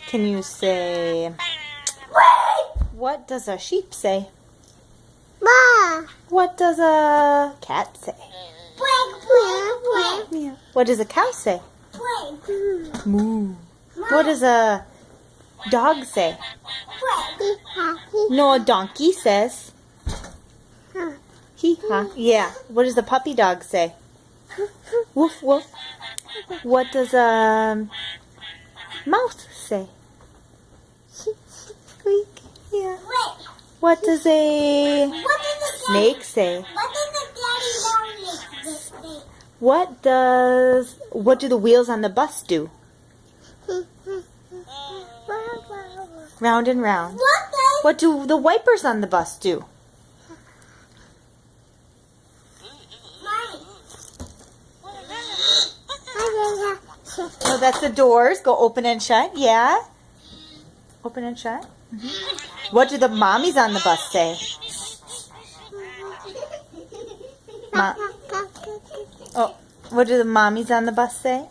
Can you say, what does a sheep say? What does a cat say? Yeah. What does a cow say? Moo. What does a dog say? No, a donkey says. Hee-haw. Yeah. What does a puppy dog say? Woof, woof. What does a mouse say? Squeak. Yeah. What does a snake say? What do the wheels on the bus do? Round and round. What do the wipers on the bus do? Oh, that's the doors. Go open and shut. Yeah. Open and shut. What do the mommies on the bus say? Oh, what do the mommies on the bus say?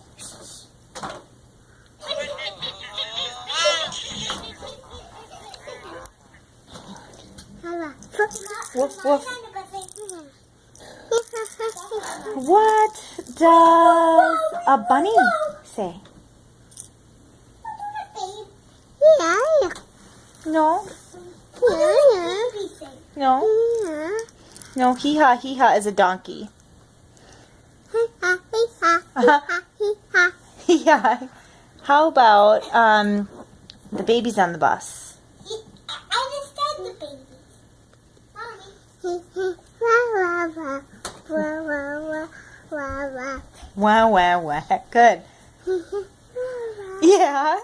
Woof, woof. What does a bunny say? No. No. No, hee-haw, hee-haw is a donkey. Yeah. How about the babies on the bus? I understand the babies. Wow, wow, wow. Good. Yeah.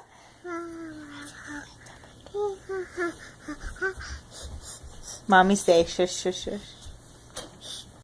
Mommy say shush, shush, shush.